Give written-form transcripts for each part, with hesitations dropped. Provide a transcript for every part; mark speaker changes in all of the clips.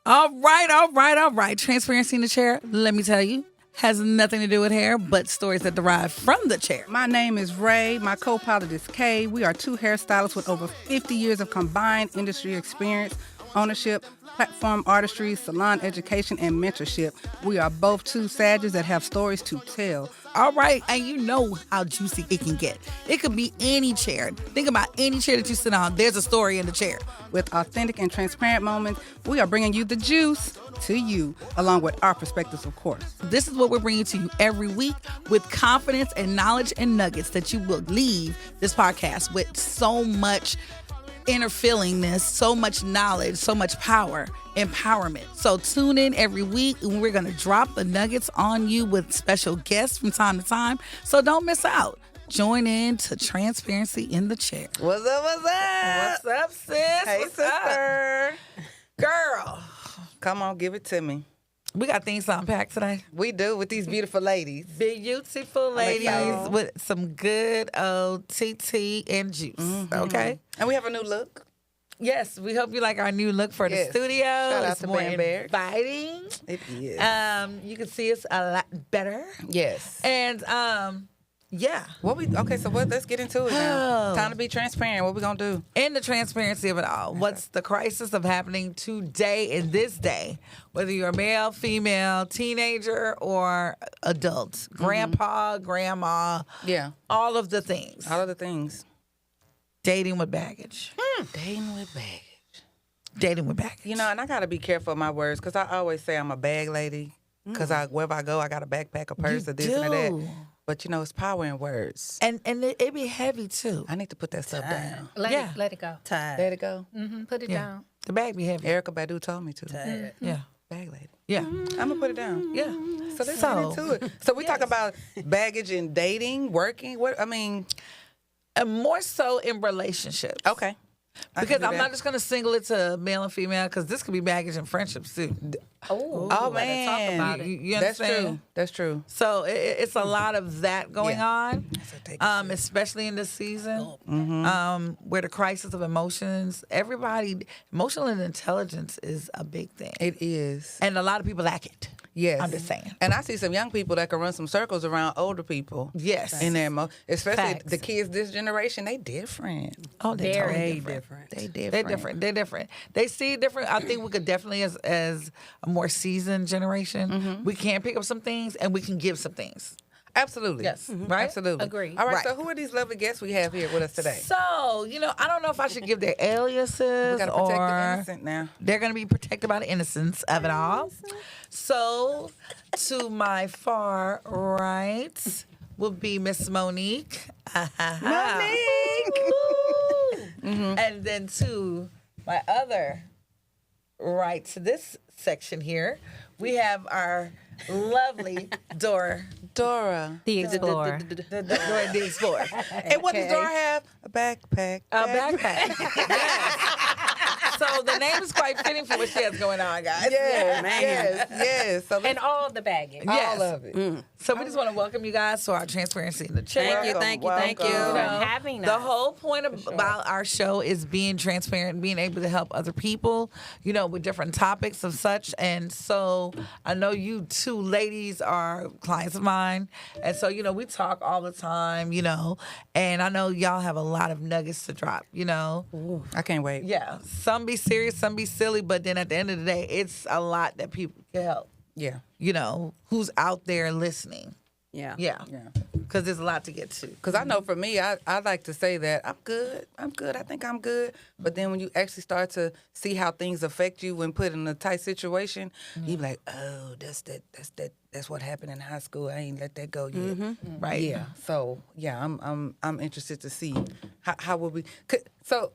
Speaker 1: All right, all right, all right. Transparency in the chair, let me tell you, has nothing to do with hair, but stories that derive from the chair.
Speaker 2: My name is Rae. My co-pilot is Kay. We are two hairstylists with over 50 years of combined industry experience, ownership, platform artistry, salon education, and mentorship. We are both two sages that have stories to tell.
Speaker 1: All right, and you know how juicy it can get. It could be any chair. Think about any chair that you sit on. There's a story in the chair.
Speaker 2: With authentic and transparent moments, we are bringing you the juice to you, along with our perspectives, of course.
Speaker 1: This is what we're bringing to you every week with confidence and knowledge and nuggets that you will leave this podcast with so much inner feelingness, so much knowledge, so much power, empowerment. So tune in every week and we're going to drop the nuggets on you with special guests from time to time. So don't miss out. Join in to Transparency in the Chair.
Speaker 3: What's up, what's up?
Speaker 1: What's up, sis?
Speaker 3: Hey,
Speaker 1: What's
Speaker 3: sister.
Speaker 1: up? Girl,
Speaker 3: Come on, give it to me.
Speaker 1: we got things to unpack today.
Speaker 3: We do with these beautiful ladies.
Speaker 1: Beautiful ladies
Speaker 3: excited.
Speaker 1: with some good old TT and juice, okay?
Speaker 3: And we have a new look.
Speaker 1: Yes, we hope you like our new look for the
Speaker 3: Yes.
Speaker 1: studio.
Speaker 3: Shout out
Speaker 1: It's
Speaker 3: to
Speaker 1: more
Speaker 3: Bam Bear.
Speaker 1: inviting.
Speaker 3: It is.
Speaker 1: You can see us a lot better.
Speaker 3: Yes.
Speaker 1: And yeah,
Speaker 3: Let's get into it now.
Speaker 1: Oh.
Speaker 3: Time to be transparent. What we gonna do?
Speaker 1: in the transparency of it all, what's the crisis of happening today in this day? Whether you're a male, female, teenager, or adult, grandpa, grandma,
Speaker 3: Yeah.
Speaker 1: all of the things.
Speaker 3: All of the things.
Speaker 1: Dating with baggage.
Speaker 3: Dating with baggage.
Speaker 1: Dating with baggage.
Speaker 3: You know, and I gotta be careful of my words because I always say I'm a bag lady. Because wherever I go, I got a backpack, a purse, or this and that.
Speaker 1: do.
Speaker 3: But you know, it's power in words.
Speaker 1: And it be heavy too.
Speaker 3: I need to put that stuff down.
Speaker 4: Let
Speaker 1: Yeah.
Speaker 4: it go.
Speaker 3: Let it go.
Speaker 4: Put it down.
Speaker 1: The bag be heavy.
Speaker 3: Erica Badu told me to.
Speaker 1: Yeah.
Speaker 3: Bag lady.
Speaker 1: Yeah.
Speaker 3: I'm gonna put it down.
Speaker 1: Yeah.
Speaker 3: So let's get into it. So we talk about baggage in dating, working. What I mean,
Speaker 1: And more so in relationships.
Speaker 3: okay. I can
Speaker 1: Because
Speaker 3: do
Speaker 1: I'm
Speaker 3: that.
Speaker 1: not just going to single it to male and female because this could be baggage in friendships too.
Speaker 4: Oh,
Speaker 3: Oh
Speaker 4: better
Speaker 3: man,
Speaker 4: talk about it.
Speaker 1: You
Speaker 3: that's
Speaker 1: understand?
Speaker 3: true. That's true.
Speaker 1: So it's a lot of that going
Speaker 3: Yeah.
Speaker 1: on,
Speaker 3: So take a sip.
Speaker 1: especially in this season,
Speaker 3: Mm-hmm.
Speaker 1: where the crisis of emotions, emotional intelligence is a big thing.
Speaker 3: It is.
Speaker 1: And a lot of people lack it.
Speaker 3: Yes.
Speaker 1: I'm just saying.
Speaker 3: And I see some young people that can run some circles around older people.
Speaker 1: Yes.
Speaker 3: In their especially
Speaker 1: Facts.
Speaker 3: the kids this generation, they different.
Speaker 1: Oh, they're
Speaker 4: Very
Speaker 1: totally
Speaker 4: different.
Speaker 3: They different.
Speaker 1: They're different. They're different. They see different. I think we could definitely, as a more seasoned generation, we can pick up some things and we can give some things.
Speaker 3: Absolutely.
Speaker 1: Yes. Right?
Speaker 3: Absolutely.
Speaker 4: Agreed.
Speaker 3: All right,
Speaker 1: Right.
Speaker 3: so who are these lovely guests we have here with us today?
Speaker 1: So, I don't know if I should give their aliases
Speaker 3: We gotta protect
Speaker 1: or
Speaker 3: the innocent now.
Speaker 1: they're going to be protected by the innocence of it all. So, to my far right will be Miss Monique.
Speaker 3: Monique.
Speaker 1: And then to my other right to this section here, we have our lovely Dora.
Speaker 3: Dora.
Speaker 4: The Explorer.
Speaker 1: Dora the Explorer.
Speaker 3: And what does Dora have? A backpack.
Speaker 1: A backpack. Yes. So the name is quite fitting for what she has going on, guys.
Speaker 3: Yes,
Speaker 4: man.
Speaker 3: yes. So
Speaker 4: And all the baggage.
Speaker 1: Yes.
Speaker 3: all of it.
Speaker 1: So we just want to welcome you guys to our Transparency in the Chair.
Speaker 3: Thank you.
Speaker 4: For having
Speaker 1: The
Speaker 4: us.
Speaker 1: whole point about our show is being transparent and being able to help other people, with different topics of such. And so I know you two ladies are clients of mine. And so, we talk all the time, and I know y'all have a lot of nuggets to drop,
Speaker 3: I can't wait.
Speaker 1: Yeah. Some be serious, some be silly, but then at the end of the day, it's a lot that people can help,
Speaker 3: Yeah.
Speaker 1: who's out there listening.
Speaker 4: Yeah.
Speaker 1: Yeah.
Speaker 3: Yeah.
Speaker 1: Because there's a lot to get to.
Speaker 3: Because I know for me, I like to say that I'm good. I think I'm good. But then when you actually start to see how things affect you when put in a tight situation, you be like, oh, that's what happened in high school. I ain't let that go yet.
Speaker 1: Right.
Speaker 3: Yeah. So yeah, I'm interested to see how will we. So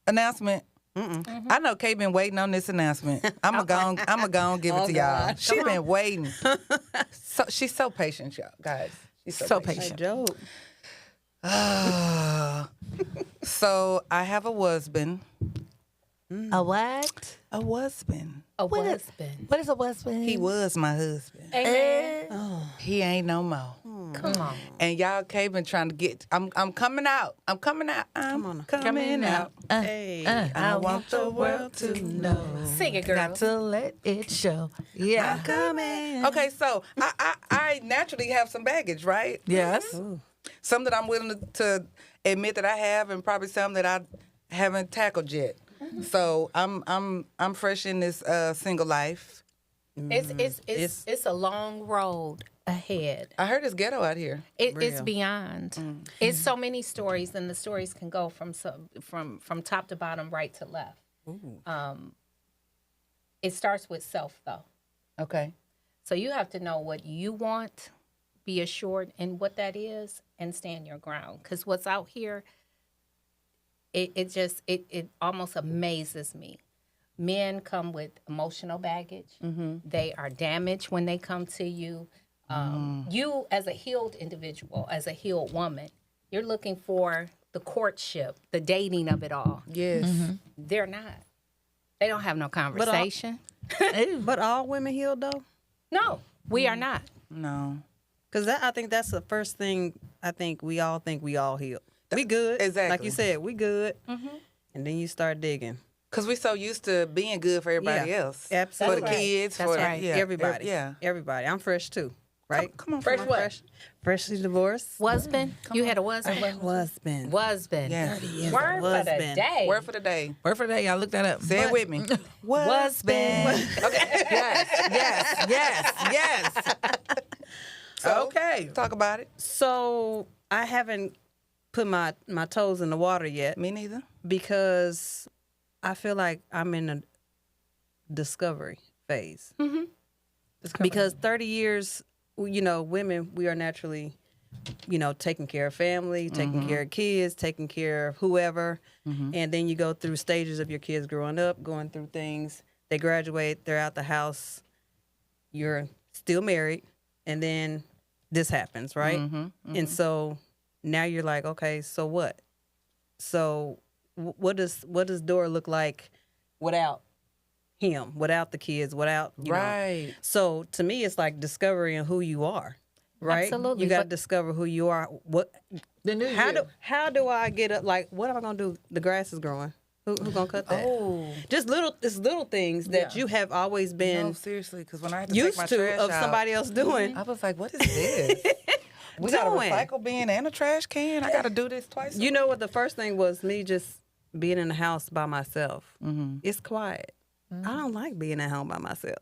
Speaker 3: announcement. I know Kay been waiting on this announcement. I'm gonna go and give it to y'all. She been waiting. So she's so patient, y'all guys. She's
Speaker 1: So patient.
Speaker 4: Dope.
Speaker 3: So I have a husband.
Speaker 1: A what?
Speaker 3: A husband.
Speaker 4: A
Speaker 1: What is-
Speaker 4: husband.
Speaker 1: What is a husband?
Speaker 3: He was my husband.
Speaker 4: Amen.
Speaker 3: He ain't no more.
Speaker 4: Come on.
Speaker 3: And y'all, Kay been trying to get. I'm coming out. I'm coming out. I'm coming out.
Speaker 2: Hey,
Speaker 3: I want the world to know.
Speaker 4: Sing it, girl.
Speaker 1: Got to let it show. Yeah.
Speaker 2: coming.
Speaker 3: Okay, so I naturally have some baggage, right?
Speaker 1: Yes.
Speaker 3: Some that I'm willing to admit that I have, and probably some that I haven't tackled yet. So I'm fresh in this single life.
Speaker 4: It's a long road ahead.
Speaker 3: I heard it's ghetto out here.
Speaker 4: It's beyond. It's so many stories, and the stories can go from top to bottom, right to left. It starts with self, though.
Speaker 3: Okay.
Speaker 4: So you have to know what you want, be assured in what that is, and stand your ground. Because what's out here, it almost amazes me. Men come with emotional baggage. They are damaged when they come to you. You, as a healed individual, as a healed woman, you're looking for the courtship, the dating of it all.
Speaker 3: Yes.
Speaker 4: They're not. They don't have no conversation.
Speaker 2: But all women healed though?
Speaker 4: No, we are not.
Speaker 3: No.
Speaker 2: Because I think that's the first thing we all healed. We good.
Speaker 3: Exactly.
Speaker 2: Like you said, we good. And then you start digging.
Speaker 3: Because we're so used to being good for everybody else.
Speaker 2: Absolutely.
Speaker 3: For the kids,
Speaker 4: That's
Speaker 3: for
Speaker 4: right.
Speaker 3: yeah,
Speaker 2: Everybody.
Speaker 3: Yeah.
Speaker 2: Everybody. I'm fresh too. Right?
Speaker 3: Come on,
Speaker 4: Fresh what?
Speaker 2: Freshly divorced.
Speaker 4: Husband? You had a husband?
Speaker 2: Husband.
Speaker 4: Husband.
Speaker 3: Yeah.
Speaker 4: Word for the
Speaker 2: Husband.
Speaker 4: day.
Speaker 3: Word for the day.
Speaker 1: Word for the day. Y'all look that up.
Speaker 3: Say it with me.
Speaker 1: Husband.
Speaker 3: Okay.
Speaker 1: Yes.
Speaker 3: So,
Speaker 1: Okay.
Speaker 3: talk about it.
Speaker 2: So I haven't put my toes in the water yet
Speaker 3: Me neither.
Speaker 2: because I feel like I'm in a discovery phase. Because 30 years, women, we are naturally, taking care of family, taking care of kids, taking care of whoever. And then you go through stages of your kids growing up, going through things. They graduate, they're out the house, you're still married, and then this happens, right? And so now you're like, okay, so what? So what does Dora look like without him, without the kids, without you know?
Speaker 3: Right.
Speaker 2: So to me, it's like discovering who you are, right?
Speaker 4: Absolutely,
Speaker 2: You got to
Speaker 4: but-
Speaker 2: discover who you are. What?
Speaker 1: The new
Speaker 2: How do I get up? Like, what am I gonna do? The grass is growing. Who gonna cut that?
Speaker 3: Oh.
Speaker 2: Just little things that you have always been
Speaker 3: No, seriously, because when I had to take
Speaker 2: used
Speaker 3: my
Speaker 2: to
Speaker 3: trash
Speaker 2: of
Speaker 3: out,
Speaker 2: somebody else doing.
Speaker 3: I was like, what is this? We got a
Speaker 2: Doing.
Speaker 3: recycle bin and a trash can. I got to do this twice.
Speaker 2: You know what? The first thing was me just being in the house by myself. It's quiet. I don't like being at home by myself.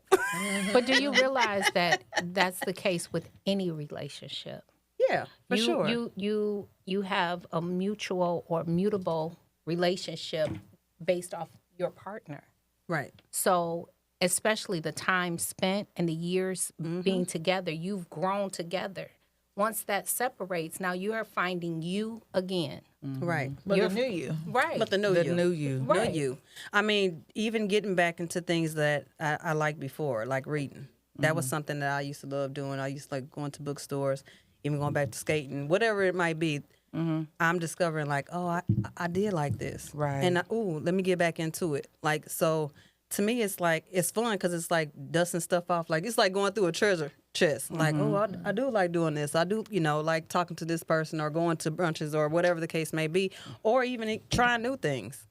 Speaker 4: But do you realize that that's the case with any relationship?
Speaker 2: Yeah, for sure.
Speaker 4: You have a mutual or mutable relationship based off your partner.
Speaker 2: Right.
Speaker 4: So especially the time spent and the years being together, you've grown together. Once that separates, now you are finding you again.
Speaker 2: Right.
Speaker 1: But the new you.
Speaker 4: Right.
Speaker 2: But the new
Speaker 3: the
Speaker 2: you.
Speaker 3: new you.
Speaker 4: Right.
Speaker 2: New you. I mean, even getting back into things that I liked before, like reading. That was something that I used to love doing. I used to like going to bookstores, even going back to skating, whatever it might be. I'm discovering like, oh, I did like this.
Speaker 3: Right.
Speaker 2: And let me get back into it. Like, so to me, it's like, it's fun because it's like dusting stuff off. Like, it's like going through a treasure chest. Like, oh, I do like doing this. I do, like talking to this person or going to brunches or whatever the case may be, or even trying new things.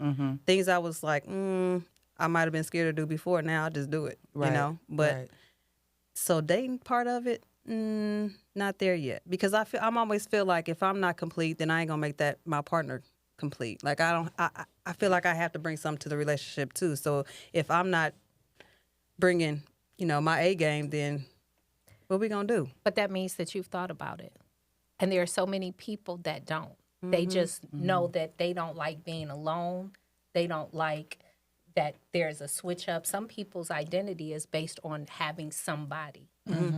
Speaker 2: Things I was like, I might have been scared to do before. Now I just do it,
Speaker 3: Right.
Speaker 2: But
Speaker 3: Right.
Speaker 2: so dating part of it, not there yet. Because I'm always feel like if I'm not complete, then I ain't gonna make that my partner complete. Like I feel like I have to bring something to the relationship too. So if I'm not bringing, my A game, then what we gonna do?
Speaker 4: But that means that you've thought about it. And there are so many people that don't. They just know that they don't like being alone. They don't like that there's a switch up. Some people's identity is based on having somebody.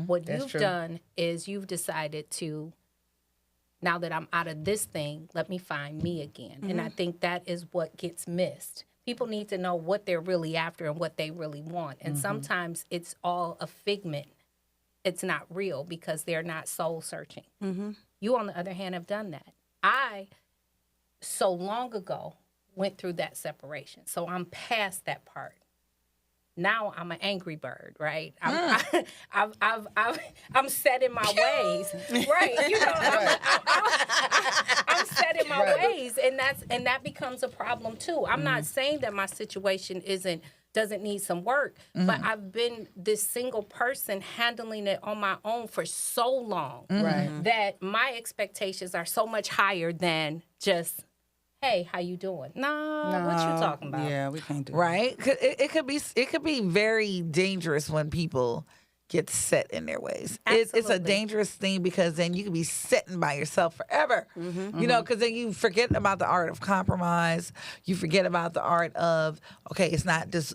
Speaker 4: What you've done is you've decided to, now that I'm out of this thing, let me find me again. And I think that is what gets missed. People need to know what they're really after and what they really want. And sometimes it's all a figment. It's not real because they're not soul searching. You, on the other hand, have done that. I, so long ago, went through that separation. So I'm past that part. Now I'm an angry bird, right? I'm set in my ways, right? You know, I'm set in my ways, and that becomes a problem too. I'm not saying that my situation doesn't need some work, but I've been this single person handling it on my own for so long that my expectations are so much higher than just, hey, how you doing? No, what you talking about?
Speaker 3: Yeah, we can't do
Speaker 1: Right? It could be very dangerous when people get set in their ways. It's a
Speaker 4: Absolutely.
Speaker 1: dangerous thing because then you can be sitting by yourself forever. You know, because then you forget about the art of compromise. You forget about the art of, okay, it's not just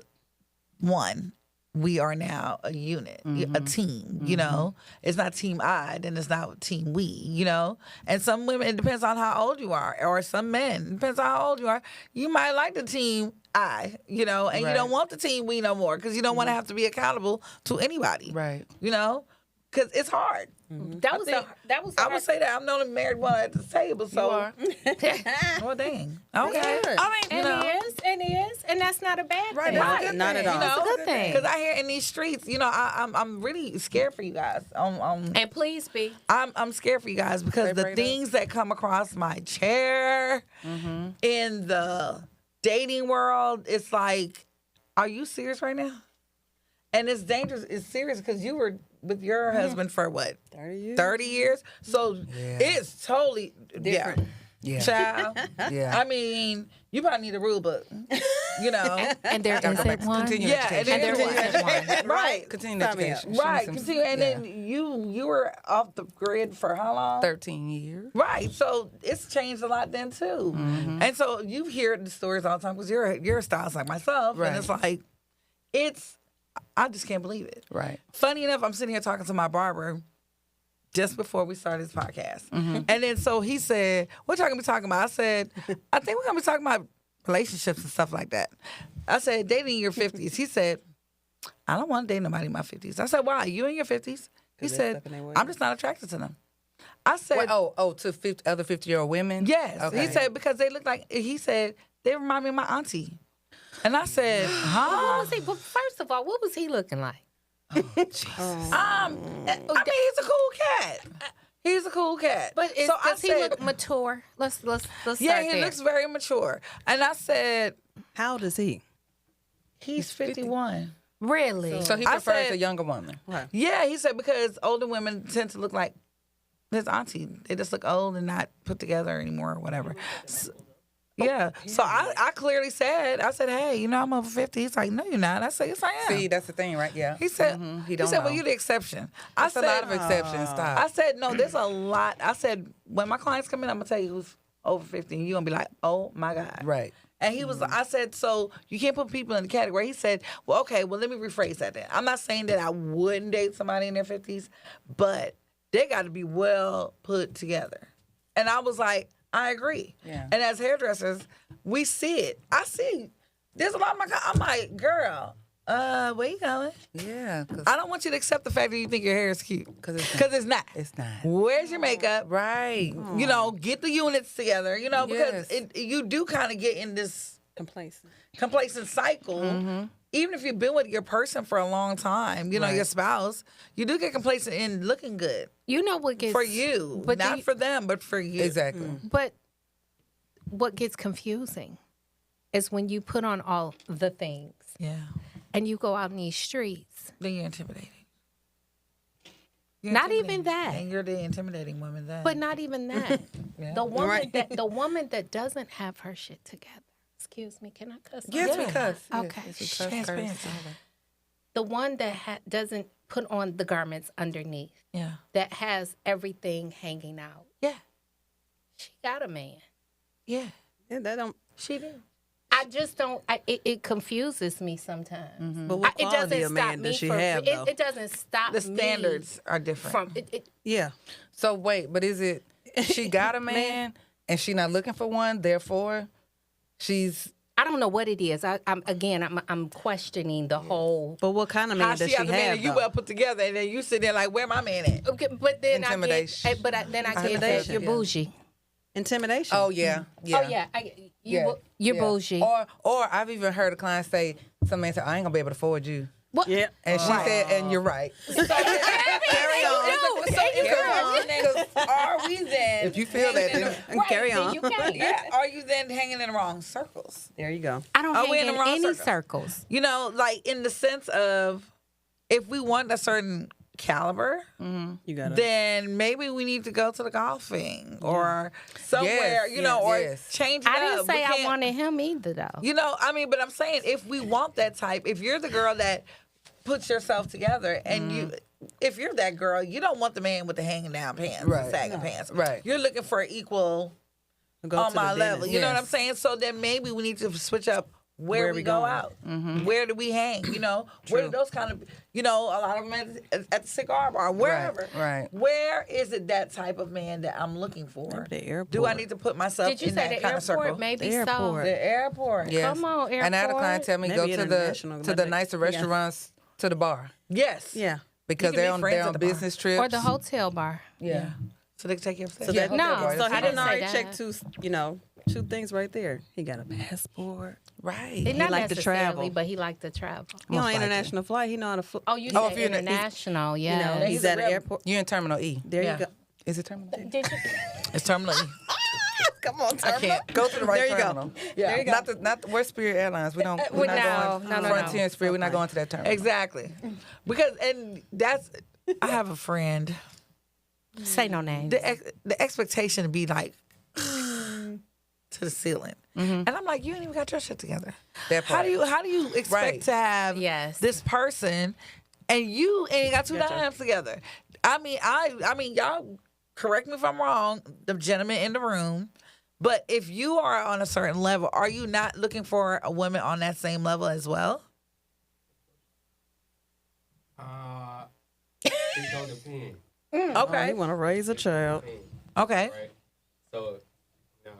Speaker 1: one. We are now a unit, a team, you know. It's not team I, then it's not team we, you know. And some women, it depends on how old you are, or some men, it depends on how old you are. You might like the team I, you know, and you don't want the team we no more because you don't want to have to be accountable to anybody.
Speaker 3: Right.
Speaker 1: You know, because it's hard.
Speaker 4: That was
Speaker 1: I would say that I'm the only married one at the table, so.
Speaker 3: You are.
Speaker 1: Well, dang. Okay.
Speaker 3: Good.
Speaker 1: I mean, you know.
Speaker 4: and he is, and that's not a bad thing.
Speaker 3: that's a good
Speaker 5: Not
Speaker 3: thing.
Speaker 5: at all.
Speaker 1: You know,
Speaker 4: It's a good thing.
Speaker 1: Because I hear in these streets, you know, I'm really scared for you guys.
Speaker 4: And please be.
Speaker 1: I'm scared for you guys because the
Speaker 3: prayed
Speaker 1: things that come across my chair in the dating world, it's like, are you serious right now? And it's dangerous. It's serious because you were with your husband for what?
Speaker 5: 30 years.
Speaker 1: 30 years? So it's totally different.
Speaker 3: Yeah.
Speaker 1: Child.
Speaker 3: Yeah.
Speaker 1: I mean, you probably need a rule book, you know.
Speaker 4: And there isn't one.
Speaker 3: Continue
Speaker 1: Yeah,
Speaker 3: education.
Speaker 1: and
Speaker 4: there
Speaker 1: there
Speaker 4: wasn't one.
Speaker 1: Right.
Speaker 3: Continue
Speaker 5: Sign me
Speaker 3: education.
Speaker 1: Right.
Speaker 3: Show me some-
Speaker 1: Continue. And then you were off the grid for how long?
Speaker 3: 13 years.
Speaker 1: Right. So it's changed a lot then too. And so you hear the stories all the time because you're a stylist like myself.
Speaker 3: Right.
Speaker 1: And it's like, I just can't believe it.
Speaker 3: Right.
Speaker 1: Funny enough, I'm sitting here talking to my barber just before we started this podcast. And then so he said, what y'all gonna be talking about? I said, I think we're gonna be talking about relationships and stuff like that. I said, dating in your 50s. He said, I don't want to date nobody in my 50s. I said, why? You in your 50s? He
Speaker 5: they're
Speaker 1: said,
Speaker 5: stuck in their ways.
Speaker 1: I'm just not attracted to them. I said,
Speaker 3: Wait, to 50, other 50-year-old women?
Speaker 1: yes.
Speaker 3: Okay.
Speaker 1: He said, because they look like, he said, they remind me of my auntie. And I said,
Speaker 4: What
Speaker 1: huh?
Speaker 4: was he? But first of all, what was he looking like?
Speaker 1: I mean, he's a cool cat. He's a cool cat.
Speaker 4: But does he look mature? Let's start
Speaker 1: yeah, he
Speaker 4: there.
Speaker 1: looks very mature. And I said,
Speaker 5: How old is he?
Speaker 1: he's 51.
Speaker 4: Really?
Speaker 3: So he
Speaker 1: I
Speaker 3: prefers
Speaker 1: said-
Speaker 3: a younger woman.
Speaker 1: Yeah, he said because older women tend to look like his auntie. They just look old and not put together anymore or whatever. So, yeah. So I clearly said, hey, you know, I'm over 50. He's like, no, you're not. I said, yes, I am.
Speaker 3: See, that's the thing, right? Yeah.
Speaker 1: He said,
Speaker 3: He don't
Speaker 1: well,
Speaker 3: know.
Speaker 1: you're the exception.
Speaker 3: That's a lot of exceptions. Stop.
Speaker 1: I said, no, there's a lot. I said, when my clients come in, I'm going to tell you who's over 50. And you're going to be like, oh, my God.
Speaker 3: Right.
Speaker 1: And he was, I said, so you can't put people in the category. He said, well, okay, well, let me rephrase that then. I'm not saying that I wouldn't date somebody in their 50s, but they got to be well put together. And I was like, I agree.
Speaker 3: Yeah.
Speaker 1: And as hairdressers, we see it. I see. There's a lot of my, I'm like, girl, where you going?
Speaker 3: Yeah.
Speaker 1: I don't want you to accept the fact that you think your hair is cute. Because it's not.
Speaker 3: It's not.
Speaker 1: Where's your makeup?
Speaker 3: Right.
Speaker 1: You know, get the units together, you know, because
Speaker 3: Yes.
Speaker 1: you do kind of get in this
Speaker 5: Complacent.
Speaker 1: cycle. Even if you've been with your person for a long time, you know, your spouse, you do get complacent in looking good
Speaker 4: You know what gets
Speaker 1: for you,
Speaker 4: but
Speaker 1: not for them, but for you.
Speaker 3: Exactly.
Speaker 4: But what gets confusing is when you put on all the things
Speaker 1: Yeah.
Speaker 4: and you go out in these streets.
Speaker 1: Then you're intimidating.
Speaker 4: Not even that.
Speaker 1: And you're the intimidating woman then.
Speaker 4: But not even that.
Speaker 1: Yeah.
Speaker 4: The woman that doesn't have her shit together. Excuse me, can I cuss?
Speaker 3: Yes,
Speaker 1: Yeah.
Speaker 3: because.
Speaker 4: Okay.
Speaker 1: Transparency.
Speaker 4: The one that doesn't put on the garments underneath,
Speaker 1: Yeah.
Speaker 4: that has everything hanging out.
Speaker 1: Yeah.
Speaker 4: She got a man.
Speaker 1: Yeah.
Speaker 5: Yeah, that don't.
Speaker 1: She did.
Speaker 4: I just don't. It confuses me sometimes.
Speaker 5: But what
Speaker 4: It
Speaker 5: quality
Speaker 4: doesn't
Speaker 5: of
Speaker 4: stop
Speaker 5: man
Speaker 4: me
Speaker 5: does she
Speaker 4: from.
Speaker 5: have, though?
Speaker 4: It doesn't stop
Speaker 1: The standards are
Speaker 4: me
Speaker 1: different.
Speaker 4: from it.
Speaker 5: Yeah.
Speaker 3: So wait, but is it she got a man and she not looking for one, therefore she's
Speaker 4: I don't know what it is. I'm questioning the whole.
Speaker 5: But what kind of man
Speaker 1: How
Speaker 5: does
Speaker 1: she
Speaker 5: she
Speaker 1: got the man
Speaker 5: have?
Speaker 1: and you
Speaker 5: though?
Speaker 1: well put together, and then you sit there like, where my man at?
Speaker 4: Okay, but then
Speaker 3: Intimidation.
Speaker 4: I get that
Speaker 5: Intimidation,
Speaker 4: you're
Speaker 5: yeah.
Speaker 4: bougie.
Speaker 5: Intimidation.
Speaker 3: Oh yeah. Yeah.
Speaker 4: Oh yeah, you're bougie.
Speaker 3: Or I've even heard a client say, some man said, I ain't gonna be able to afford you.
Speaker 4: What?
Speaker 5: Yeah.
Speaker 3: And she said, and you're right.
Speaker 5: Carry on.
Speaker 1: Are we then?
Speaker 3: If you feel that, then
Speaker 5: And carry
Speaker 4: then
Speaker 5: on.
Speaker 4: you can't.
Speaker 1: Yeah. Are you then hanging in the wrong circles?
Speaker 5: There you go.
Speaker 4: I don't
Speaker 1: Are we
Speaker 4: hang
Speaker 1: in
Speaker 4: in
Speaker 1: the wrong
Speaker 4: any
Speaker 1: circle?
Speaker 4: circles.
Speaker 1: You know, like in the sense of if we want a certain caliber,
Speaker 5: You got it.
Speaker 1: then maybe we need to go to the golfing or somewhere,
Speaker 3: Yes,
Speaker 1: you know, or
Speaker 3: yes.
Speaker 1: change it
Speaker 4: I
Speaker 1: up.
Speaker 4: didn't say
Speaker 1: We
Speaker 4: I
Speaker 1: can't-
Speaker 4: wanted him either, though.
Speaker 1: You know, I mean, but I'm saying if we want that type, if you're the girl that puts yourself together and you, if you're that girl, you don't want the man with the hanging down pants,
Speaker 3: Right.
Speaker 1: sagging pants.
Speaker 3: Right.
Speaker 1: You're looking for equal
Speaker 5: Go
Speaker 1: on
Speaker 5: to
Speaker 1: my
Speaker 5: the
Speaker 1: level.
Speaker 5: dentist.
Speaker 1: You know what
Speaker 3: Yes.
Speaker 1: I'm saying? So then maybe we need to switch up where we go
Speaker 5: going.
Speaker 1: out. Where do we hang? You know, where do those kind of, you know, a lot of them at the cigar bar, wherever.
Speaker 3: right.
Speaker 1: Where is it that type of man that I'm looking for?
Speaker 5: Maybe the airport.
Speaker 1: Do I need to put myself
Speaker 4: Did you
Speaker 1: in
Speaker 4: say
Speaker 1: that
Speaker 4: the
Speaker 1: kind of circle?
Speaker 4: airport? Maybe
Speaker 5: The
Speaker 4: so.
Speaker 5: airport.
Speaker 1: The airport.
Speaker 3: Yes.
Speaker 4: Come on,
Speaker 3: And I had a client
Speaker 4: airport.
Speaker 3: tell me
Speaker 5: Maybe
Speaker 3: go to
Speaker 5: international,
Speaker 3: the
Speaker 5: maybe.
Speaker 3: nicer
Speaker 5: Yeah.
Speaker 3: restaurants to the bar
Speaker 1: Yes.
Speaker 5: Yeah.
Speaker 3: because
Speaker 1: You can
Speaker 3: they're
Speaker 1: be friends
Speaker 3: on
Speaker 1: at the bar.
Speaker 3: business trips.
Speaker 4: Or the hotel bar.
Speaker 1: Yeah. So they can take you upstairs.
Speaker 5: So that,
Speaker 4: No,
Speaker 3: bar,
Speaker 5: so
Speaker 3: that's
Speaker 5: he
Speaker 4: I
Speaker 5: didn't
Speaker 4: didn't say
Speaker 5: already
Speaker 4: that.
Speaker 5: check two things right there. He got a passport.
Speaker 1: Right.
Speaker 4: It's not
Speaker 5: liked to
Speaker 4: necessarily,
Speaker 5: travel.
Speaker 4: but he liked to travel.
Speaker 5: He on
Speaker 3: Most likely.
Speaker 5: international flight. He know how to fly.
Speaker 4: Oh, you
Speaker 3: Oh,
Speaker 4: said
Speaker 3: if you're in the-
Speaker 4: international,
Speaker 5: You
Speaker 4: yeah.
Speaker 5: know,
Speaker 1: he's
Speaker 5: he's
Speaker 1: a
Speaker 5: at the
Speaker 1: rebel.
Speaker 5: airport.
Speaker 3: You're in Terminal E.
Speaker 5: There
Speaker 1: Yeah.
Speaker 5: you go.
Speaker 3: Is it Terminal E?
Speaker 4: Did you?
Speaker 1: It's Terminal E.
Speaker 5: Come on,
Speaker 3: I can't go to the right
Speaker 5: There you go.
Speaker 3: terminal.
Speaker 1: Yeah.
Speaker 5: There you go.
Speaker 3: Not we're Spirit Airlines. We don't. We're not
Speaker 4: no,
Speaker 3: going
Speaker 4: no,
Speaker 3: Frontier
Speaker 4: no.
Speaker 3: and Spirit. We're not going to that terminal.
Speaker 1: Exactly. Because, and that's, I have a friend.
Speaker 4: Say no names.
Speaker 1: The expectation to be like to the ceiling, and I'm like, you ain't even got your shit together.
Speaker 3: That
Speaker 1: How
Speaker 3: part.
Speaker 1: do you expect
Speaker 3: Right.
Speaker 1: to have
Speaker 4: Yes.
Speaker 1: this person, and you ain't got two dimes together? I mean, I mean, y'all correct me if I'm wrong, the gentleman in the room. But if you are on a certain level, are you not looking for a woman on that same level as well?
Speaker 6: It don't depend.
Speaker 5: Oh,
Speaker 1: Okay.
Speaker 5: he want to raise a child.
Speaker 1: Okay.
Speaker 6: Right? So, now,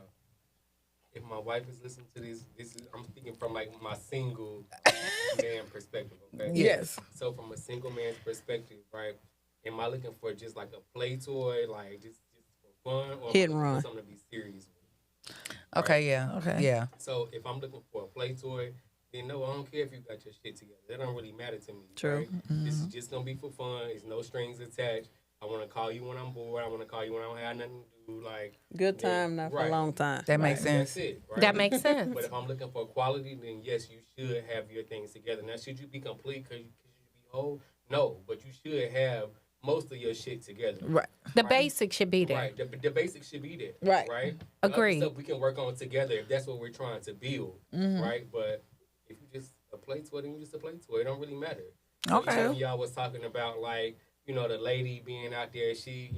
Speaker 6: if my wife is listening to this is I'm speaking from like my single man perspective. Okay.
Speaker 1: Yes.
Speaker 6: So from a single man's perspective, right? Am I looking for just like a play toy, like just for fun, or
Speaker 5: Hit
Speaker 6: am
Speaker 5: and
Speaker 6: I looking
Speaker 5: run.
Speaker 6: for something to be serious with?
Speaker 3: Okay. Yeah.
Speaker 1: Okay.
Speaker 3: Yeah.
Speaker 6: So if I'm looking for a play toy, then no, I don't care if you got your shit together. That don't really matter to me.
Speaker 5: True.
Speaker 6: Right? This is just gonna be for fun. It's no strings attached. I want to call you when I'm bored. I want to call you when I don't have nothing to do. Like
Speaker 5: Good time, not for a
Speaker 6: Right.
Speaker 5: long time.
Speaker 3: That makes
Speaker 6: That's
Speaker 3: sense.
Speaker 6: it. Right?
Speaker 4: That makes sense.
Speaker 6: But if I'm looking for quality, then yes, you should have your things together. Now, should you be complete because you be whole? No, but you should have most of your shit together.
Speaker 1: Right.
Speaker 4: The basics should be there.
Speaker 6: Right. The basics should be there.
Speaker 1: Right.
Speaker 6: Right. The other
Speaker 4: Agreed.
Speaker 6: stuff we can work on together if that's what we're trying to build. Right. But if you just a play toy, then you just a play toy. It don't really matter.
Speaker 1: Okay.
Speaker 6: Y'all was talking about like, you know, the lady being out there, she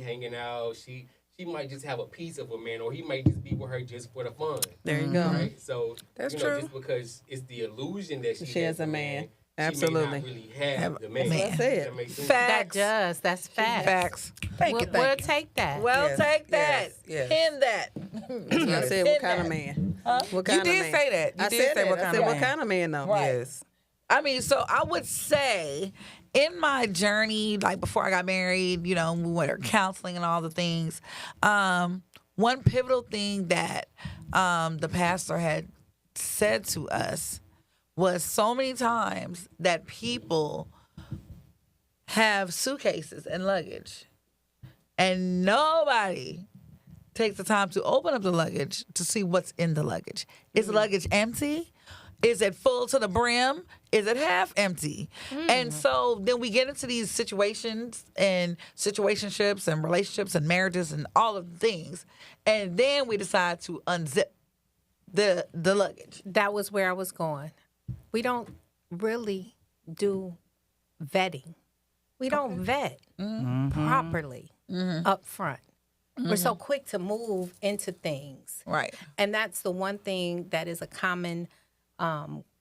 Speaker 6: hanging out, she might just have a piece of a man, or he might just be with her just for the fun.
Speaker 5: There you go.
Speaker 6: Right? So
Speaker 1: That's
Speaker 6: you know,
Speaker 1: true.
Speaker 6: just because it's the illusion that
Speaker 5: She has a man.
Speaker 6: she may
Speaker 5: Absolutely.
Speaker 6: not really have the man.
Speaker 1: man.
Speaker 5: That's it.
Speaker 6: That makes sense?
Speaker 4: That
Speaker 1: Facts.
Speaker 4: does. That's facts.
Speaker 1: Facts. Thank you.
Speaker 4: We'll
Speaker 1: Thank you.
Speaker 4: take that.
Speaker 1: Well,
Speaker 3: Yes,
Speaker 1: take that.
Speaker 3: yes, yes.
Speaker 1: Pin that.
Speaker 5: I said, what kind of man? What
Speaker 3: You
Speaker 5: kind of
Speaker 3: did
Speaker 5: man?
Speaker 3: say that. You
Speaker 5: I
Speaker 3: did
Speaker 5: said
Speaker 3: say
Speaker 5: that.
Speaker 3: what
Speaker 5: I
Speaker 3: kind
Speaker 5: said,
Speaker 3: of
Speaker 5: what
Speaker 3: man.
Speaker 5: kind of man, though?
Speaker 1: Right.
Speaker 3: Yes.
Speaker 1: I mean, so I would say in my journey, like before I got married, you know, we went to counseling and all the things. One pivotal thing that the pastor had said to us was so many times that people have suitcases and luggage, and nobody takes the time to open up the luggage to see what's in the luggage. Is the luggage empty? Is it full to the brim? Is it half empty? And so then we get into these situations and situationships and relationships and marriages and all of the things. And then we decide to unzip the luggage.
Speaker 4: That was where I was going. We don't really do vetting. We don't vet properly up front. We're so quick to move into things.
Speaker 1: Right.
Speaker 4: And that's the one thing that is a common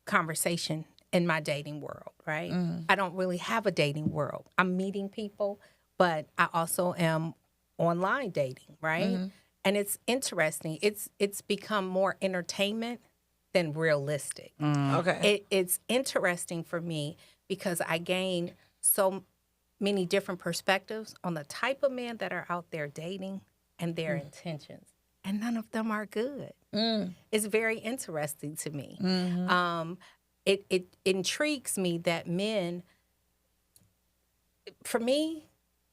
Speaker 4: conversation in my dating world, right? I don't really have a dating world. I'm meeting people, but I also am online dating, right? And it's interesting. It's become more entertainment than realistic.
Speaker 1: Okay.
Speaker 4: It's interesting for me because I gain so many different perspectives on the type of men that are out there dating and their intentions. And none of them are good. It's very interesting to me. it intrigues me that men, for me,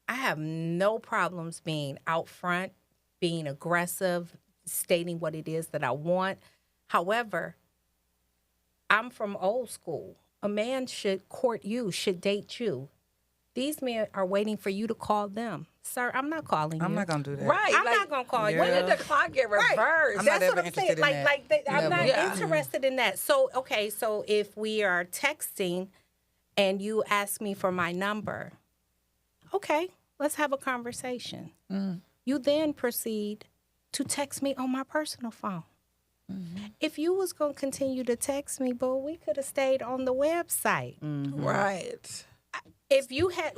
Speaker 4: I have no problems being out front, being aggressive, stating what it is that I want. However, I'm from old school. A man should court you, should date you. These men are waiting for you to call them. Sir, I'm not calling you.
Speaker 3: I'm not gonna do that.
Speaker 7: Right.
Speaker 4: I'm not going to call you.
Speaker 7: When did the clock get reversed?
Speaker 3: I'm
Speaker 4: That's
Speaker 3: not ever
Speaker 4: what I'm saying.
Speaker 3: interested in that.
Speaker 4: I'm not
Speaker 7: Yeah.
Speaker 4: interested in that. So, okay, so if we are texting and you ask me for my number, okay, let's have a conversation. You then proceed to text me on my personal phone. If you was going to continue to text me, boo, we could have stayed on the website.
Speaker 7: Right.
Speaker 4: If you had,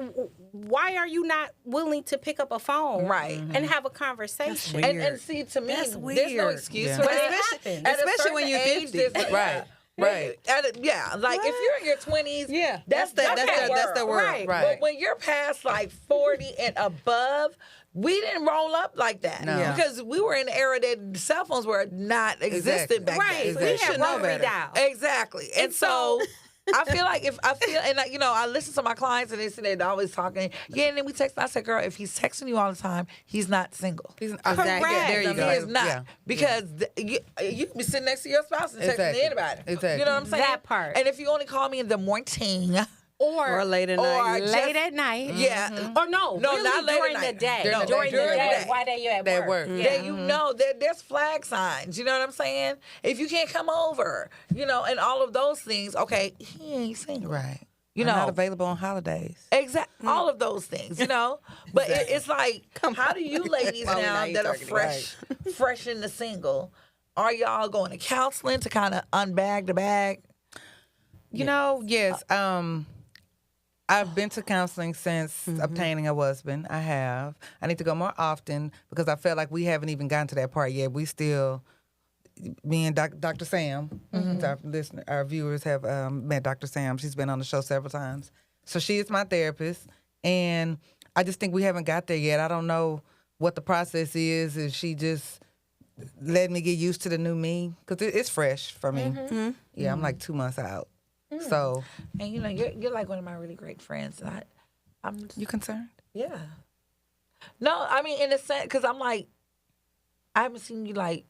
Speaker 4: why are you not willing to pick up a phone
Speaker 7: Right.
Speaker 4: and have a conversation?
Speaker 7: And see, to me,
Speaker 5: That's
Speaker 7: there's no
Speaker 5: weird.
Speaker 7: excuse
Speaker 3: Yeah.
Speaker 7: for
Speaker 4: But
Speaker 7: that.
Speaker 4: it happens.
Speaker 7: At a
Speaker 5: Especially
Speaker 7: certain
Speaker 5: when you're
Speaker 7: age,
Speaker 5: 50.
Speaker 7: there's-
Speaker 3: Right. Right.
Speaker 7: Yeah, like if you're in your 20s,
Speaker 5: Yeah,
Speaker 7: that's
Speaker 5: that's the world.
Speaker 7: Right.
Speaker 3: Right.
Speaker 7: But when you're past like 40 and above, we didn't roll up like that.
Speaker 3: No.
Speaker 5: Yeah.
Speaker 7: Because we were in the era that cell phones were not existed back
Speaker 4: Right.
Speaker 7: then.
Speaker 4: We
Speaker 3: Exactly.
Speaker 4: had
Speaker 3: Should know
Speaker 4: rotary
Speaker 3: better.
Speaker 4: dial.
Speaker 7: Exactly. And so I feel like I listen to my clients and they're always talking. Yeah, and then we text. I said, girl, if he's texting you all the time, he's not single.
Speaker 3: He's,
Speaker 4: Correct.
Speaker 3: There you
Speaker 7: He
Speaker 3: go.
Speaker 7: is not.
Speaker 3: Yeah.
Speaker 7: Because you can be sitting next to your spouse and texting
Speaker 3: Exactly.
Speaker 7: anybody.
Speaker 3: Exactly.
Speaker 7: You know what I'm saying?
Speaker 4: That part.
Speaker 7: And if you only call me in the morning,
Speaker 5: Or late at
Speaker 7: or
Speaker 5: night.
Speaker 7: just-
Speaker 4: Late at night.
Speaker 7: yeah.
Speaker 4: Or no, really
Speaker 7: not late
Speaker 4: during
Speaker 7: at
Speaker 4: the
Speaker 7: night.
Speaker 4: day.
Speaker 3: During the
Speaker 4: During
Speaker 3: day.
Speaker 4: the
Speaker 3: During the
Speaker 4: day.
Speaker 7: day.
Speaker 4: Why they at
Speaker 3: They
Speaker 4: work?
Speaker 3: work.
Speaker 4: Yeah.
Speaker 7: Then you know that there's flag signs. You know what I'm saying? If you can't come over, and all of those things, okay, he ain't single.
Speaker 3: Right.
Speaker 7: You
Speaker 3: I'm
Speaker 7: know.
Speaker 3: not available on holidays.
Speaker 7: Exactly. All of those things, But it's like, how do you ladies
Speaker 5: Why we
Speaker 7: now
Speaker 5: not
Speaker 7: that are
Speaker 5: targeting?
Speaker 7: fresh in the single, are y'all going to counseling to kind of unbag the bag?
Speaker 3: Yes. I've been to counseling since obtaining a husband. I have. I need to go more often because I felt like we haven't even gotten to that part yet. We still, me and Dr. Sam, our viewers have met Dr. Sam. She's been on the show several times. So she is my therapist. And I just think we haven't got there yet. I don't know what the process is. Is she just letting me get used to the new me? Because it's fresh for me. Yeah, I'm like 2 months out. So,
Speaker 7: And you're like one of my really great friends. I'm
Speaker 3: you concerned?
Speaker 7: yeah. No, I mean in a sense because I'm like, I haven't seen you like.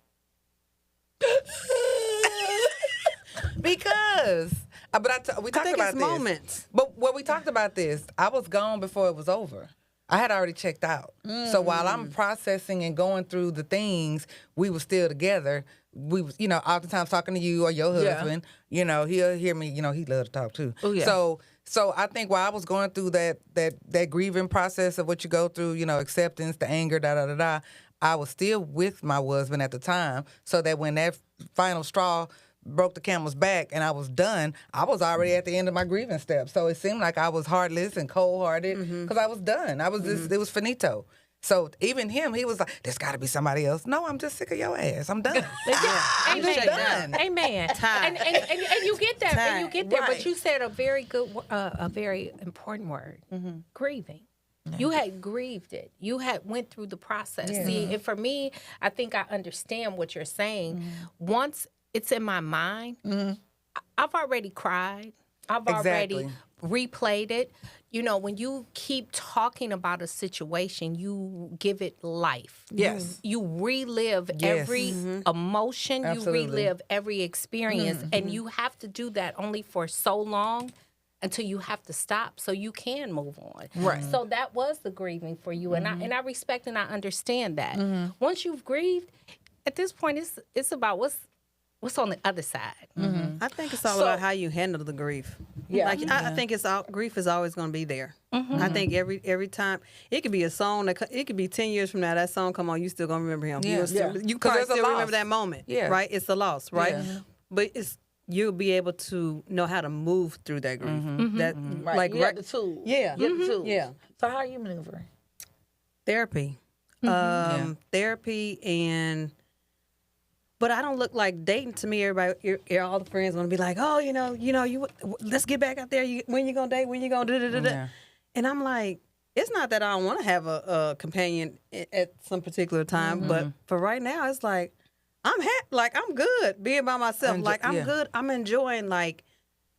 Speaker 3: Because, we talked about
Speaker 5: it's
Speaker 3: this.
Speaker 5: moments.
Speaker 3: But when we talked about this, I was gone before it was over. I had already checked out. So while I'm processing and going through the things, we were still together. We was, oftentimes talking to you or your husband. He'll hear me. He love to talk too.
Speaker 7: Oh, yeah.
Speaker 3: So I think while I was going through that grieving process of what you go through, acceptance, the anger, I was still with my husband at the time. So that when that final straw broke the camel's back and I was done, I was already at the end of my grieving step. So it seemed like I was heartless and cold-hearted because I was done. I was just, it was finito. So even him, he was like, there's got to be somebody else. No, I'm just sick of your ass. I'm done. I'm just done.
Speaker 4: Amen. And you get that. And you get there.
Speaker 7: Right.
Speaker 4: But you said a very good, a very important word: grieving. You had grieved it. You had went through the process. See, and for me, I think I understand what you're saying. Once it's in my mind, I've already cried. I've already replayed it. When you keep talking about a situation, you give it life.
Speaker 7: Yes.
Speaker 4: You relive every emotion.
Speaker 3: Absolutely.
Speaker 4: You relive every experience. And you have to do that only for so long until you have to stop so you can move on.
Speaker 7: Right.
Speaker 4: So that was the grieving for you. And I respect and I understand that. Once you've grieved, at this point, it's about what's on the other side.
Speaker 5: I think it's all about how you handle the grief.
Speaker 7: Yeah.
Speaker 5: I think grief is always going to be there. I think every time it could be a song it could be 10 years from now that song come on, you still gonna remember him.
Speaker 3: Yeah.
Speaker 5: You
Speaker 3: 'Cause
Speaker 5: probably
Speaker 3: there's a
Speaker 5: still
Speaker 3: loss.
Speaker 5: remember that moment.
Speaker 3: Yeah.
Speaker 5: Right. It's a loss. Right.
Speaker 3: Yeah.
Speaker 5: But you'll be able to know how to move through that grief. That
Speaker 7: Right.
Speaker 5: like
Speaker 7: you have the tools.
Speaker 5: Yeah.
Speaker 7: You have the tools.
Speaker 5: Yeah.
Speaker 7: So how are you maneuvering?
Speaker 5: Therapy. Therapy but I don't look like dating to me. Everybody, all the friends gonna be like, oh, let's get back out there. When you gonna date? When you gonna do?
Speaker 3: Yeah.
Speaker 5: And I'm like, it's not that I don't want to have a companion at some particular time, but for right now, it's like I'm happy. Like I'm good being by myself. Like I'm good. I'm enjoying like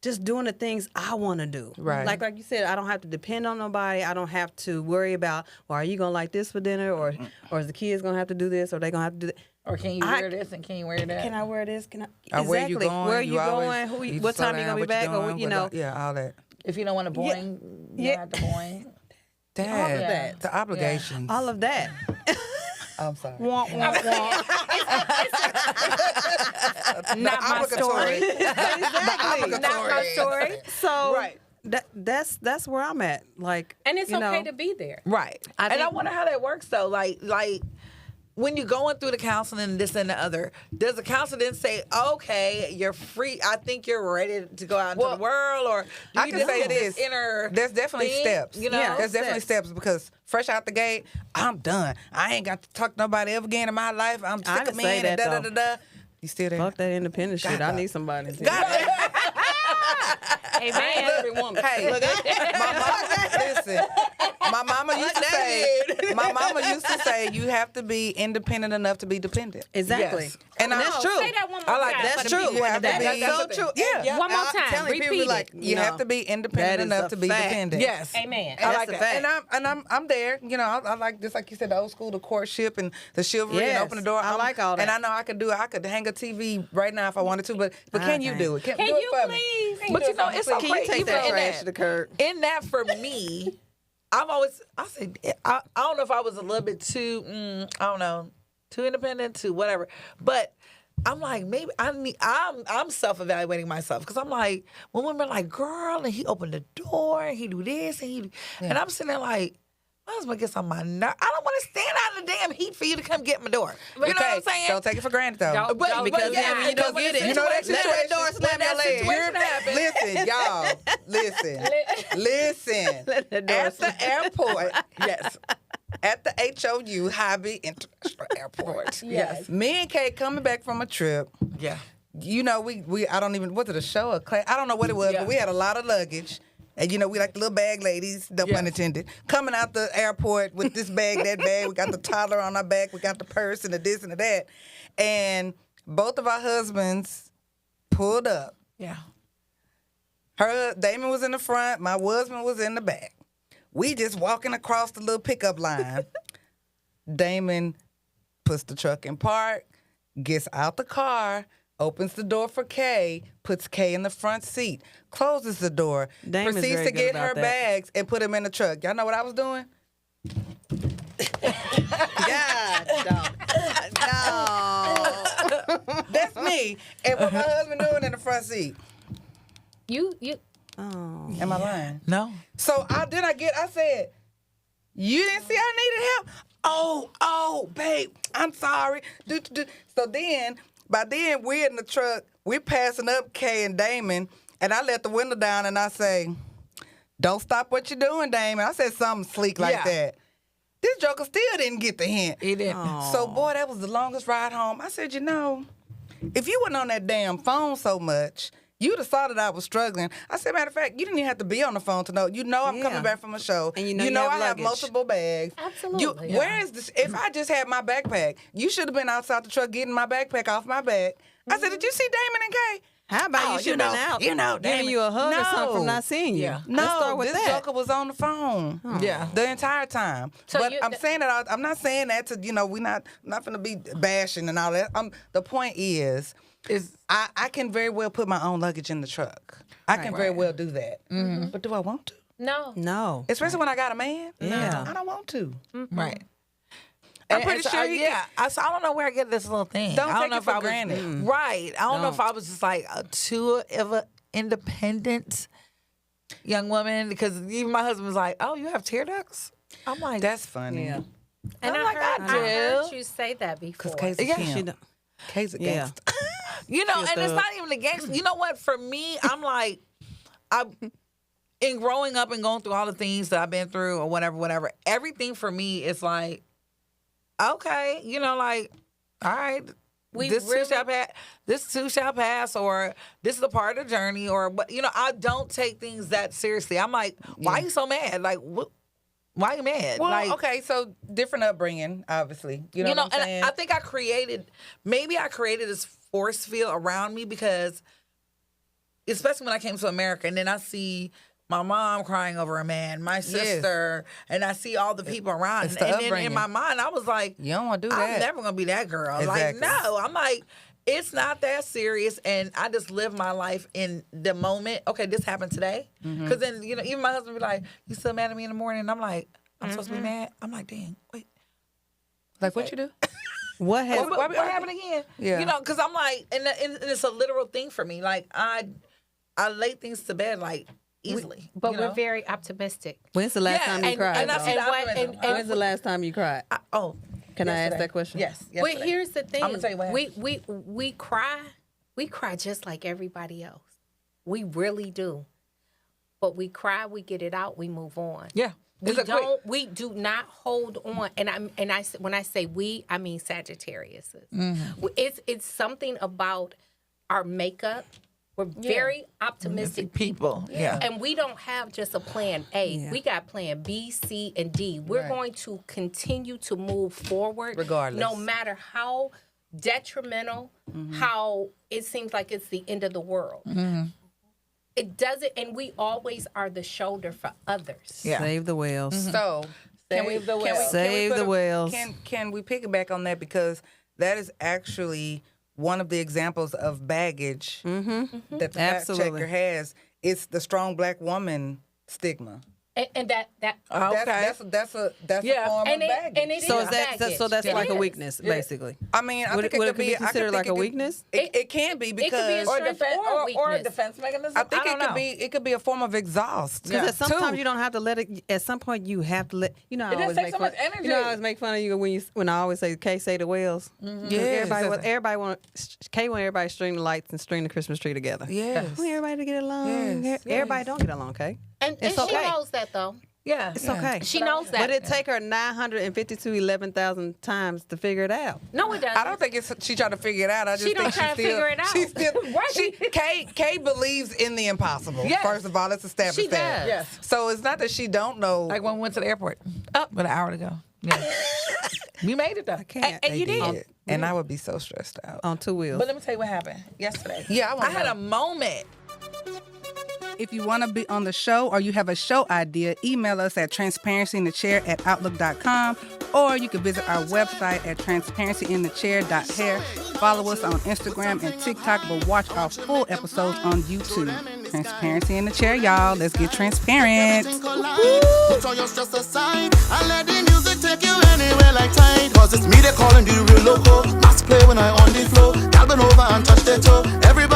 Speaker 5: just doing the things I want to do.
Speaker 3: Right.
Speaker 5: Like you said, I don't have to depend on nobody. I don't have to worry about, well, are you going to like this for dinner? Or is the kids going to have to do this? Or they going to have to do that?
Speaker 7: Or can you wear this and can you wear that?
Speaker 5: Can I wear this? Can I?
Speaker 3: Or
Speaker 5: Exactly.
Speaker 3: where you going?
Speaker 5: Where you
Speaker 3: always
Speaker 5: going?
Speaker 3: need to
Speaker 5: What
Speaker 3: slow
Speaker 5: time you
Speaker 3: down,
Speaker 5: going to be
Speaker 3: what
Speaker 5: back? Or, you know.
Speaker 3: Yeah, all that.
Speaker 7: If you don't want to boing, you don't have to boing.
Speaker 3: Dad, the obligations.
Speaker 5: All of that.
Speaker 3: I'm sorry.
Speaker 5: Womp, womp, womp.
Speaker 4: Not my story.
Speaker 5: Exactly.
Speaker 4: Not my story.
Speaker 5: So
Speaker 3: Right.
Speaker 5: that's where I'm at. Like,
Speaker 4: And it's
Speaker 5: you know,
Speaker 4: okay to be there.
Speaker 7: Right. And I
Speaker 5: think-
Speaker 7: wonder how that works though. Like when you're going through the counseling and this and the other, does the counselor then say, okay, you're free, I think you're ready to go out into the world? Or do
Speaker 3: I
Speaker 7: you
Speaker 3: can
Speaker 7: just
Speaker 3: say
Speaker 7: get
Speaker 3: this.
Speaker 7: inner
Speaker 3: There's definitely
Speaker 7: thing,
Speaker 3: steps.
Speaker 7: You know?
Speaker 5: Yeah.
Speaker 3: There's definitely steps because fresh out the gate, I'm done. I ain't got to talk to nobody ever again in my life. I'm
Speaker 5: I
Speaker 3: sick
Speaker 5: can
Speaker 3: of
Speaker 5: say
Speaker 3: men and
Speaker 5: that,
Speaker 3: da-da-da-da. You still there?
Speaker 5: Fuck that independent shit. I need somebody.
Speaker 3: God,
Speaker 4: Amen.
Speaker 5: Every woman.
Speaker 3: hey, look, listen. My mama used to say you have to be independent enough to be dependent.
Speaker 5: Exactly.
Speaker 7: Yes.
Speaker 3: And
Speaker 5: that's
Speaker 3: I'm
Speaker 5: true.
Speaker 4: Say that one more
Speaker 3: I like
Speaker 4: time.
Speaker 3: that's
Speaker 4: for the
Speaker 3: true.
Speaker 4: people
Speaker 3: You
Speaker 4: in
Speaker 3: have
Speaker 4: the
Speaker 3: to
Speaker 4: back.
Speaker 3: be
Speaker 7: That's
Speaker 3: so
Speaker 7: the
Speaker 3: true.
Speaker 7: thing.
Speaker 3: Yeah.
Speaker 4: One more
Speaker 5: I'm
Speaker 4: time.
Speaker 5: telling people,
Speaker 4: Repeat
Speaker 5: like,
Speaker 4: it.
Speaker 3: You
Speaker 5: No.
Speaker 3: have to be
Speaker 5: That
Speaker 3: independent
Speaker 5: is
Speaker 3: enough
Speaker 5: a
Speaker 3: to be
Speaker 5: fact.
Speaker 3: dependent.
Speaker 7: Yes.
Speaker 4: Amen.
Speaker 3: I like
Speaker 5: the
Speaker 3: it.
Speaker 5: fact.
Speaker 3: And I'm there. You know, I like just like you said, the old school, the courtship and the chivalry and
Speaker 5: Yes,
Speaker 3: open the door.
Speaker 5: I like all that.
Speaker 3: And I know I could do it. I could hang a TV right now if I wanted to, but can you
Speaker 5: Okay.
Speaker 3: do it?
Speaker 4: Can
Speaker 3: do it
Speaker 4: you
Speaker 3: for me.
Speaker 4: please?
Speaker 7: But you know, it's so
Speaker 5: Can you
Speaker 7: great.
Speaker 5: take
Speaker 7: Even
Speaker 5: that
Speaker 7: in
Speaker 5: trash to the curb?
Speaker 7: in that for me, I don't know if I was a little bit too, I don't know, too independent, too whatever. But I'm like, maybe I'm self-evaluating myself because I'm like, when women are like, girl, and he opened the door and he do this and and I'm sitting there like, my husband gets on my nerve. I don't want to stand out in the damn heat for you to come get my door. You know what I'm saying?
Speaker 3: Don't take it for granted though.
Speaker 4: Don't-
Speaker 7: But
Speaker 5: Because
Speaker 7: yeah,
Speaker 5: then when you don't
Speaker 7: when
Speaker 5: get
Speaker 7: the
Speaker 5: it,
Speaker 3: You know that
Speaker 7: situation-
Speaker 3: situation.
Speaker 5: door slam your leg.
Speaker 7: situation happens.
Speaker 3: Listen, y'all. Listen.
Speaker 5: Let the door
Speaker 3: At the airport, yes. At the HOU, Hobby International Airport.
Speaker 4: Yes.
Speaker 3: Me and Kay coming back from a trip.
Speaker 7: Yeah.
Speaker 3: You know, we I don't even, was it a show or class? I don't know what it was,
Speaker 7: Yeah.
Speaker 3: but we had a lot of luggage. And you know, we like the little bag ladies, no pun intended, coming out the airport with this bag, that bag. We got the toddler on our back. We got the purse and the this and the that. And both of our husbands pulled up.
Speaker 7: Yeah.
Speaker 3: Damon was in the front. My husband was in the back. We just walking across the little pickup line. Damon puts the truck in park, gets out the car, opens the door for Kay, puts Kay in the front seat, closes the door,
Speaker 5: Damon's
Speaker 3: proceeds
Speaker 5: very
Speaker 3: to
Speaker 5: good
Speaker 3: get
Speaker 5: about
Speaker 3: her
Speaker 5: that.
Speaker 3: bags and put them in the truck. Y'all know what I was doing?
Speaker 5: God, no.
Speaker 3: That's me. And what my husband doing in the front seat?
Speaker 4: You
Speaker 5: Oh.
Speaker 3: Am I lying?
Speaker 7: No.
Speaker 3: So I said, you didn't see I needed help? Oh, babe, I'm sorry. So then, by then, we're in the truck. We're passing up Kay and Damon, and I let the window down, and I say, don't stop what you're doing, Damon. I said something sleek like that. This joker still didn't get the hint.
Speaker 7: He didn't.
Speaker 3: So, boy, that was the longest ride home. I said, you know, if you wasn't on that damn phone so much, you'd have saw that I was struggling. I said, matter of fact, you didn't have to be on the phone to know. You know I'm coming back from a show.
Speaker 5: And you know
Speaker 3: I
Speaker 5: have
Speaker 3: have
Speaker 5: luggage.
Speaker 3: multiple bags.
Speaker 4: Absolutely.
Speaker 3: Where is this? If I just had my backpack, you should have been outside the truck getting my backpack off my back. I said, did you see Damon and Kay?
Speaker 5: How about you should have been out?
Speaker 3: Damon.
Speaker 5: Giving you a hug or something from not seeing you.
Speaker 7: Yeah.
Speaker 5: Let's start
Speaker 3: No,
Speaker 5: with
Speaker 3: this
Speaker 5: that.
Speaker 3: joker was on the phone.
Speaker 7: Yeah.
Speaker 3: The entire time.
Speaker 4: So
Speaker 3: but
Speaker 4: you-
Speaker 3: I'm saying that I'm not saying that to, we're not going to be bashing and all that. The point is I can very well put my own luggage in the truck. I can very well do that. But do I want to?
Speaker 4: no.
Speaker 5: No.
Speaker 3: Especially when I got a man?
Speaker 5: Yeah.
Speaker 3: I don't want to.
Speaker 7: Right.
Speaker 3: I'm pretty
Speaker 7: so,
Speaker 3: sure he
Speaker 7: I don't know where I get this little thing.
Speaker 3: Don't
Speaker 7: I don't
Speaker 3: take
Speaker 7: know
Speaker 3: it
Speaker 7: if
Speaker 3: for
Speaker 7: I was,
Speaker 3: granted.
Speaker 7: Right. I don't know if I was just like too of an independent young woman because even my husband was like, "Oh, you have tear ducts?" I'm like,
Speaker 3: That's funny.
Speaker 5: Yeah.
Speaker 4: And
Speaker 7: I'm
Speaker 4: I
Speaker 7: like,
Speaker 4: heard,
Speaker 7: I
Speaker 4: I heard
Speaker 7: do.
Speaker 4: you say that before.
Speaker 3: Because Kay's a
Speaker 7: Yeah.
Speaker 3: pimp.
Speaker 5: She don't-
Speaker 3: Kay's a
Speaker 5: Yeah.
Speaker 3: gangster.
Speaker 7: You know,
Speaker 5: She a
Speaker 7: and it's
Speaker 5: thug.
Speaker 7: not even the gangster. You know what? For me, I'm like, in growing up and going through all the things that I've been through or whatever, everything for me is like, okay, like, all right, this too shall pass, or this is a part of the journey, or but I don't take things that seriously. I'm like, why are you so mad? Like, why are you mad?
Speaker 3: Well,
Speaker 7: like,
Speaker 3: okay, so different upbringing, obviously. You know what I'm saying?
Speaker 7: and I think I created this force field around me because especially when I came to America, and then I see my mom crying over a man, my sister, and I see all the people around.
Speaker 3: It's
Speaker 7: And
Speaker 3: the
Speaker 7: then
Speaker 3: upbringing.
Speaker 7: in my mind, I was like,
Speaker 3: You don't want to do
Speaker 7: I'm
Speaker 3: that.
Speaker 7: never going to be that girl.
Speaker 3: Exactly.
Speaker 7: Like, no. I'm like, it's not that serious. And I just live my life in the moment. Okay, this happened today. Because then, you know, even my husband be like, you still mad at me in the morning? And I'm like, I'm supposed to be mad? I'm like, dang, wait.
Speaker 3: Like, what you do?
Speaker 5: What has
Speaker 7: What happened again?
Speaker 3: Yeah.
Speaker 7: You know, because I'm like, and it's a literal thing for me. Like, I lay things to bed, like, easily.
Speaker 4: But
Speaker 7: you
Speaker 4: we're
Speaker 7: know?
Speaker 4: very optimistic.
Speaker 5: When's the last time you cried?
Speaker 7: And I
Speaker 5: though?
Speaker 7: see the
Speaker 4: And what-
Speaker 7: optimism.
Speaker 4: and-
Speaker 5: When's the last time you cried? Can I ask
Speaker 7: yesterday.
Speaker 5: that question?
Speaker 7: Yes.
Speaker 4: But
Speaker 7: yesterday.
Speaker 4: here's the thing.
Speaker 7: I'm gonna tell you what happened.
Speaker 4: We cry. We cry just like everybody else. We really do. But we cry, we get it out, we move on.
Speaker 7: Yeah.
Speaker 4: We do not hold on. And when I say we, I mean Sagittarius. It's something about our makeup. We're very optimistic
Speaker 7: people. Yeah.
Speaker 4: And we don't have just a plan A.
Speaker 5: Yeah.
Speaker 4: We got plan B, C, and D. We're
Speaker 3: Right.
Speaker 4: going to continue to move forward.
Speaker 3: Regardless.
Speaker 4: No matter how detrimental, how it seems like it's the end of the world. It doesn't, and we always are the shoulder for others.
Speaker 7: Yeah.
Speaker 5: Save the whales.
Speaker 3: So can we
Speaker 5: Save the whales.
Speaker 3: Can we piggyback on that, because that is actually one of the examples of baggage that the fact
Speaker 5: Absolutely.
Speaker 3: checker has. It's the strong black woman stigma.
Speaker 4: And that
Speaker 3: That's a
Speaker 7: Yeah.
Speaker 3: form
Speaker 4: and
Speaker 3: of
Speaker 4: it,
Speaker 3: baggage.
Speaker 4: and it
Speaker 5: So
Speaker 4: is
Speaker 5: is that
Speaker 4: baggage.
Speaker 5: so? That's
Speaker 4: It
Speaker 5: like a
Speaker 4: is.
Speaker 5: weakness, basically.
Speaker 3: I mean, I
Speaker 5: Would
Speaker 3: think
Speaker 5: it
Speaker 3: could
Speaker 5: be
Speaker 3: be
Speaker 5: considered like a weakness?
Speaker 3: It can be, because
Speaker 4: a
Speaker 7: Or
Speaker 4: strength
Speaker 7: defense,
Speaker 4: or
Speaker 7: or a
Speaker 4: weakness.
Speaker 7: defense mechanism.
Speaker 3: I think
Speaker 7: don't know.
Speaker 3: it could be a form of exhaust.
Speaker 5: Because sometimes
Speaker 3: too.
Speaker 5: you don't have to let it. At some point, you have to let. You know, I
Speaker 7: It just
Speaker 5: always
Speaker 7: takes
Speaker 5: make
Speaker 7: so
Speaker 5: fun.
Speaker 7: much energy.
Speaker 5: You know, I always make fun of you when I always say, "Kay, say the whales."
Speaker 3: Yes.
Speaker 5: Everybody want. Kay want everybody to string the lights and string the Christmas tree together.
Speaker 3: Yes.
Speaker 5: We want everybody to get along.
Speaker 3: Yes.
Speaker 5: Everybody don't get along, Kay.
Speaker 4: And
Speaker 5: It's
Speaker 4: she
Speaker 5: okay.
Speaker 4: knows that, though.
Speaker 7: Yeah.
Speaker 5: It's okay.
Speaker 4: She knows that.
Speaker 5: But it take her 11,000 times to figure it out.
Speaker 4: No, it doesn't.
Speaker 3: I don't think she tried to figure it out. I just
Speaker 4: She
Speaker 3: think
Speaker 4: don't try to figure it out.
Speaker 3: She's still,
Speaker 4: Right.
Speaker 3: Kay believes in the impossible.
Speaker 7: Yes.
Speaker 3: First of all, let's establish
Speaker 4: She
Speaker 3: that.
Speaker 4: does.
Speaker 7: Yes.
Speaker 3: So it's not that she don't know.
Speaker 7: Like when we went to the airport. But an hour to go. Yeah. We made it though.
Speaker 5: Can't.
Speaker 7: And you
Speaker 5: They
Speaker 7: did.
Speaker 3: And I would be so stressed out.
Speaker 5: On two wheels.
Speaker 7: But let me tell you what happened yesterday.
Speaker 3: Yeah, I
Speaker 7: I had a moment.
Speaker 2: If you want to be on the show or you have a show idea, email us at transparencyinthechair@outlook.com, or you can visit our website at transparencyinthechair.hair. Follow us on Instagram and TikTok, but watch our full episodes on YouTube. Transparency in the Chair, y'all. Let's get transparent.
Speaker 8: Put all your stress aside and let the music take you anywhere like tide. Cause it's me they calling the real loco. Mass play when I on the floor. Gal bend over and touch their toe. Everybody